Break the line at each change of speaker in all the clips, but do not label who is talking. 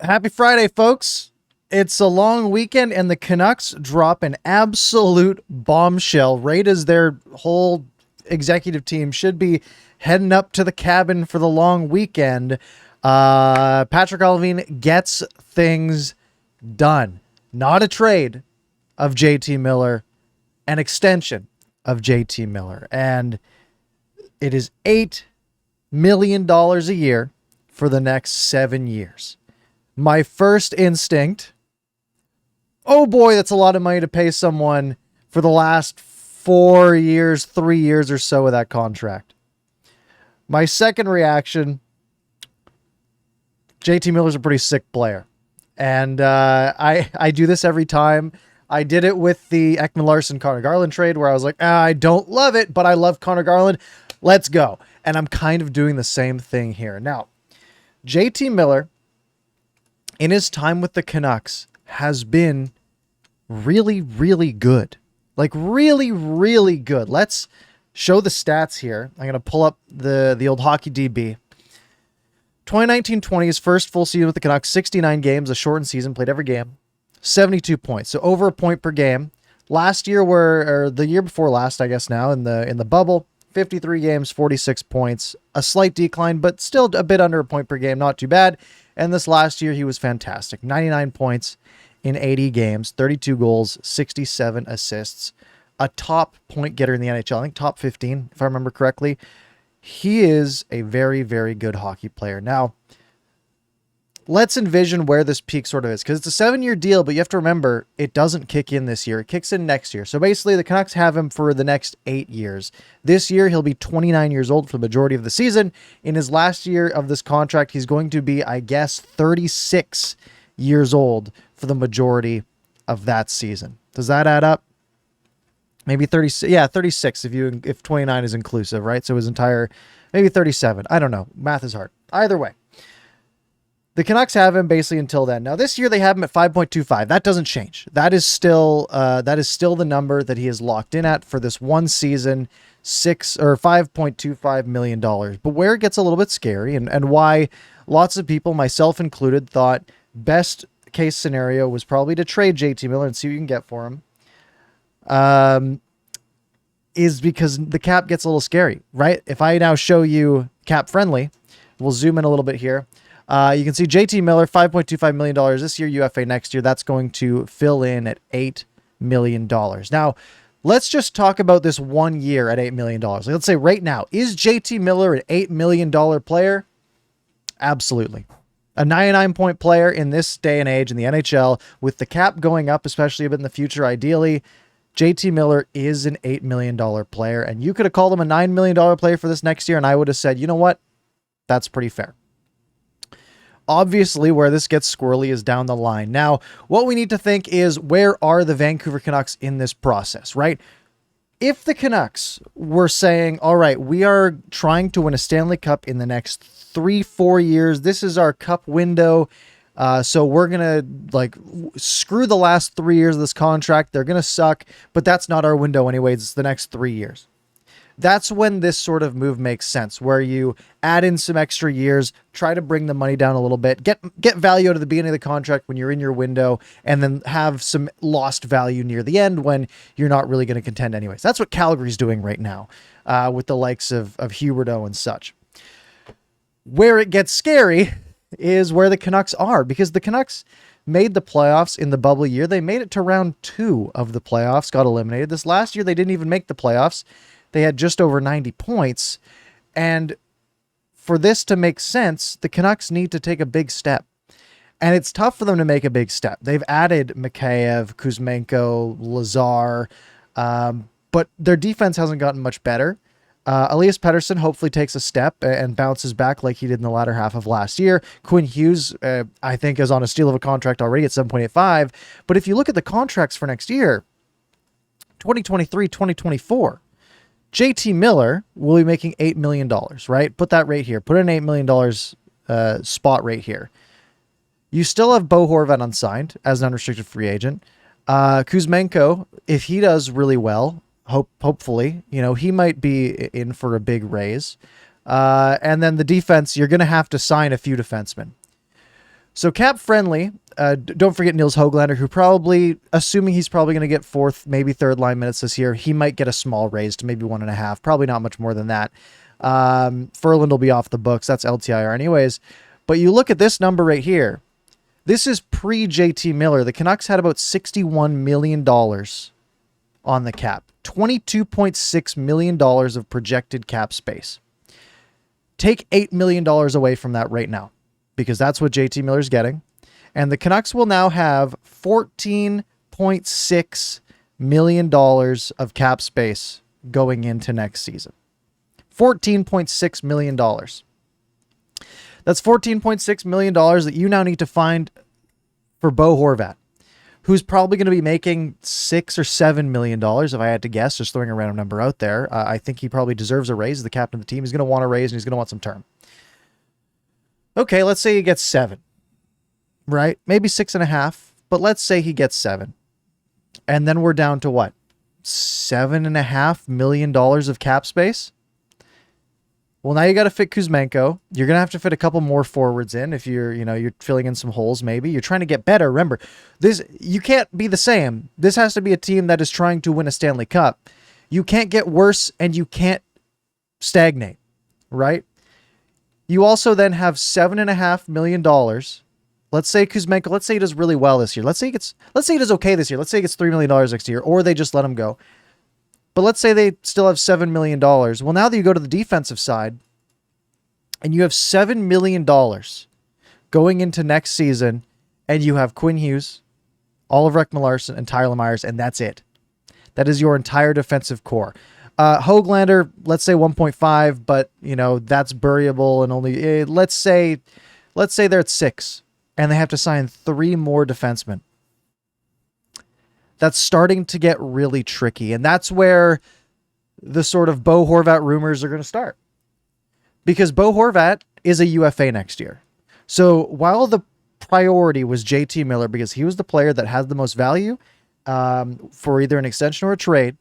Happy Friday, folks. It's a long weekend, and the Canucks drop an absolute bombshell right as their whole executive team should be heading up to the cabin for the long weekend. Patrick Allvin gets things done. Not a trade of JT Miller, an extension of JT Miller. And it is $8 million a year for the next 7 years. My first instinct, oh boy, that's a lot of money to pay someone for the last 4 years, 3 years or so of that contract. My second reaction, JT Miller's a pretty sick player. And I do this every time. I did it with the Ekman-Larsson Connor Garland trade where I was like, I don't love it, but I love Connor Garland. Let's go. And I'm kind of doing the same thing here. Now, JT Miller, in his time with the Canucks, has been really, really good. Like really, really good. Let's show the stats here. I'm going to pull up the old hockey DB. 2019-20, his first full season with the Canucks, 69 games, a shortened season, played every game, 72 points. So over a point per game. Last year or the year before last, I guess now, in the bubble, 53 games, 46 points, a slight decline, but still a bit under a point per game, not too bad. And this last year, he was fantastic. 99 points in 80 games, 32 goals, 67 assists, a top point getter in the NHL. I think top 15, if I remember correctly. He is a very, very good hockey player. Now, let's envision where this peak sort of is, because it's a 7-year deal, but you have to remember it doesn't kick in this year. It kicks in next year. So basically, the Canucks have him for the next 8 years. This year, he'll be 29 years old for the majority of the season. In his last year of this contract, he's going to be, I guess, 36 years old for the majority of that season. Does that add up? Maybe 36. Yeah, 36 if 29 is inclusive, right? So his entire, maybe 37. I don't know. Math is hard. Either way. The Canucks have him basically until then. Now this year they have him at 5.25. That doesn't change. That is still the number that he is locked in at for this one season, $5.25 million. But where it gets a little bit scary and why lots of people, myself included, thought best case scenario was probably to trade JT Miller and see what you can get for him. Is because the cap gets a little scary, right? If I now show you cap friendly, we'll zoom in a little bit here. You can see JT Miller, $5.25 million this year, UFA next year. That's going to fill in at $8 million. Now, let's just talk about this 1 year at $8 million. Let's say right now, is JT Miller an $8 million player? Absolutely. A 99-point player in this day and age in the NHL, with the cap going up, especially a bit in the future, ideally, JT Miller is an $8 million player, and you could have called him a $9 million player for this next year, and I would have said, you know what? That's pretty fair. Obviously, where this gets squirrely is down the line. Now, what we need to think is, where are the Vancouver Canucks in this process, right? If the Canucks were saying, all right, we are trying to win a Stanley Cup in the next 3-4 years, this is our cup window, so we're going to screw the last 3 years of this contract. They're going to suck, but that's not our window anyways. It's the next 3 years. That's when this sort of move makes sense, where you add in some extra years, try to bring the money down a little bit, get value out of the beginning of the contract when you're in your window, and then have some lost value near the end when you're not really going to contend anyways. That's what Calgary's doing right now with the likes of Huberdeau and such. Where it gets scary is where the Canucks are, because the Canucks made the playoffs in the bubble year. They made it to round 2 of the playoffs, got eliminated. This last year, they didn't even make the playoffs. They had just over 90 points. And for this to make sense, the Canucks need to take a big step. And it's tough for them to make a big step. They've added Mikheyev, Kuzmenko, Lazar, but their defense hasn't gotten much better. Elias Pettersson hopefully takes a step and bounces back like he did in the latter half of last year. Quinn Hughes, I think, is on a steal of a contract already at 7.85. But if you look at the contracts for next year, 2023, 2024, JT Miller will be making $8 million, right? Put that right here. Put an $8 million spot right here. You still have Bo Horvat unsigned as an unrestricted free agent. Kuzmenko, if he does really well, hopefully, he might be in for a big raise. And then the defense, you're going to have to sign a few defensemen. So cap friendly, don't forget Niels Höglander, who probably, assuming he's probably going to get fourth, maybe third line minutes this year, he might get a small raise to maybe 1.5, probably not much more than that. Ferland will be off the books. That's LTIR anyways. But you look at this number right here. This is pre-JT Miller. The Canucks had about $61 million on the cap. $22.6 million of projected cap space. Take $8 million away from that right now, because that's what JT Miller's getting. And the Canucks will now have $14.6 million of cap space going into next season. $14.6 million. That's $14.6 million that you now need to find for Bo Horvat, who's probably going to be making $6 or $7 million, if I had to guess, just throwing a random number out there. I think he probably deserves a raise. The captain of the team. He's going to want a raise, and he's going to want some term. Okay, let's say he gets 7, right? Maybe 6.5, but let's say he gets 7. And then we're down to what? $7.5 million of cap space? Well, now you got to fit Kuzmenko. You're going to have to fit a couple more forwards in if you're filling in some holes maybe. You're trying to get better. Remember, you can't be the same. This has to be a team that is trying to win a Stanley Cup. You can't get worse and you can't stagnate, right? You also then have $7.5 million. Let's say Kuzmenko, let's say he does really well this year. Let's say he does okay this year. Let's say he gets $3 million next year, or they just let him go. But let's say they still have $7 million. Well, now that you go to the defensive side and you have $7 million going into next season, and you have Quinn Hughes, Oliver Ekman-Larsson, and Tyler Myers, and that's it. That is your entire defensive core. Höglander, let's say 1.5, but that's buriable, and only let's say they're at 6, and they have to sign 3 more defensemen. That's starting to get really tricky. And that's where the sort of Bo Horvat rumors are going to start. Because Bo Horvat is a UFA next year. So while the priority was JT Miller, because he was the player that had the most value for either an extension or a trade,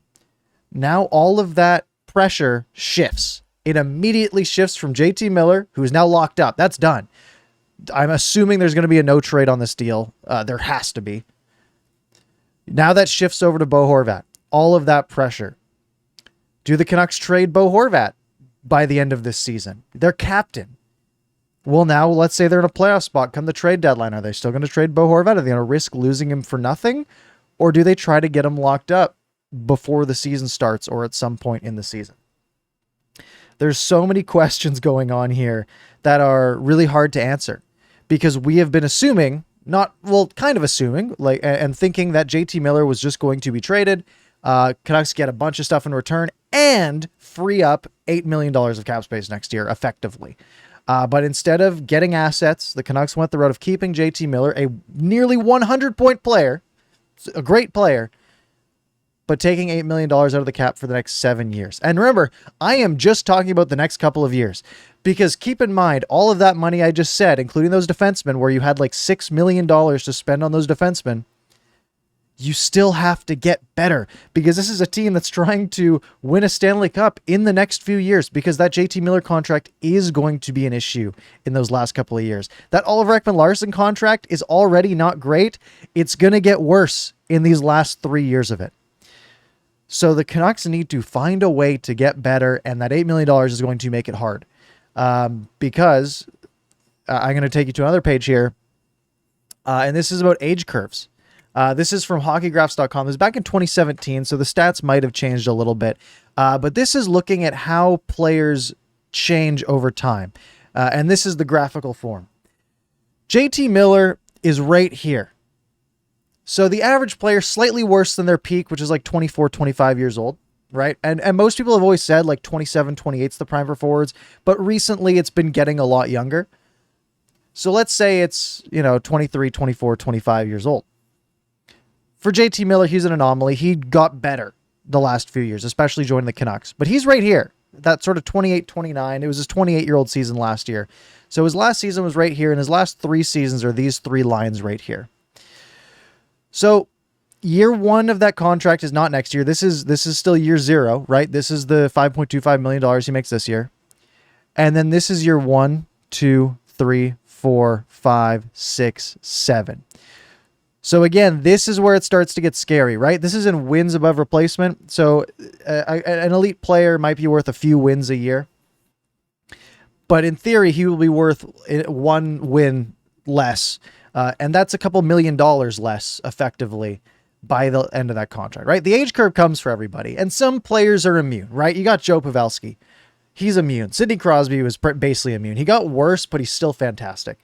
now all of that pressure shifts. It immediately shifts from JT Miller, who is now locked up. That's done. I'm assuming there's going to be a no trade on this deal. There has to be. Now that shifts over to Bo Horvat. All of that pressure. Do the Canucks trade Bo Horvat by the end of this season? Their captain. Well, now let's say they're in a playoff spot come the trade deadline. Are they still going to trade Bo Horvat? Are they going to risk losing him for nothing? Or do they try to get him locked up before the season starts or at some point in the season? There's so many questions going on here that are really hard to answer, because we have been assuming, kind of assuming, and thinking that JT Miller was just going to be traded. Canucks get a bunch of stuff in return and free up $8 million of cap space next year, effectively. But instead of getting assets, the Canucks went the route of keeping JT Miller, a nearly 100-point player, a great player, but taking $8 million out of the cap for the next 7 years. And remember, I am just talking about the next couple of years, because keep in mind, all of that money I just said, including those defensemen, where you had like $6 million to spend on those defensemen, you still have to get better, because this is a team that's trying to win a Stanley Cup in the next few years, because that JT Miller contract is going to be an issue in those last couple of years. That Oliver Ekman-Larsson contract is already not great. It's going to get worse in these last 3 years of it. So the Canucks need to find a way to get better, and that $8 million is going to make it hard. Because I'm going to take you to another page here, and this is about age curves. This is from hockeygraphs.com. This is back in 2017, so the stats might have changed a little bit. But this is looking at how players change over time. And this is the graphical form. JT Miller is right here. So the average player, slightly worse than their peak, which is like 24, 25 years old, right? And most people have always said like 27, 28 is the prime for forwards, but recently it's been getting a lot younger. So let's say it's, 23, 24, 25 years old. For JT Miller, he's an anomaly. He got better the last few years, especially joining the Canucks. But he's right here, that sort of 28, 29. It was his 28-year-old season last year. So his last season was right here, and his last 3 seasons are these 3 lines right here. So year 1 of that contract is not next year. This is still year 0, right? This is the $5.25 million he makes this year. And then this is year 1, 2, 3, 4, 5, 6, 7. So again, this is where it starts to get scary, right? This is in wins above replacement. So an elite player might be worth a few wins a year. But in theory, he will be worth 1 win less. And that's a couple $1 million less effectively by the end of that contract, right? The age curve comes for everybody. And some players are immune, right? You got Joe Pavelski. He's immune. Sidney Crosby was basically immune. He got worse, but he's still fantastic.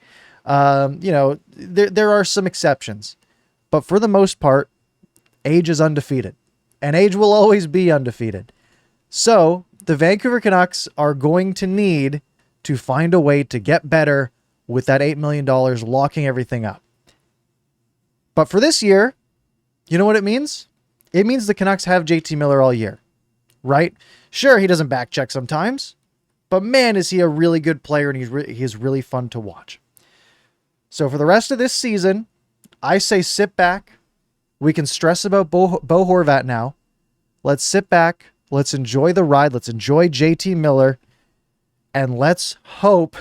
There are some exceptions. But for the most part, age is undefeated. And age will always be undefeated. So the Vancouver Canucks are going to need to find a way to get better with that $8 million, locking everything up. But for this year, you know what it means? It means the Canucks have JT Miller all year, right? Sure, he doesn't back check sometimes, but man, is he a really good player, and he's really fun to watch. So for the rest of this season, I say sit back. We can stress about Bo Horvat now. Let's sit back. Let's enjoy the ride. Let's enjoy JT Miller. And let's hope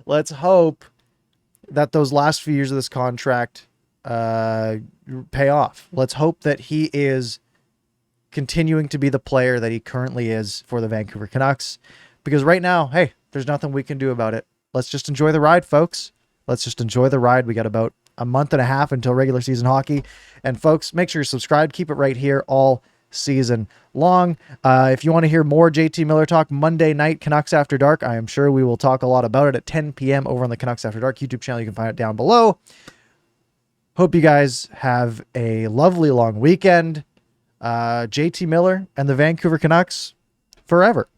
that those last few years of this contract pay off. Let's hope that he is continuing to be the player that he currently is for the Vancouver Canucks. Because right now, hey, there's nothing we can do about it. Let's just enjoy the ride, folks. Let's just enjoy the ride. We got about a month and a half until regular season hockey. And folks, make sure you're subscribed. Keep it right here all season long. If you want to hear more JT Miller talk, Monday night, Canucks After Dark, I am sure we will talk a lot about it at 10 p.m. over on the Canucks After Dark YouTube channel. You can find it down below. Hope you guys have a lovely long weekend. JT Miller and the Vancouver Canucks forever.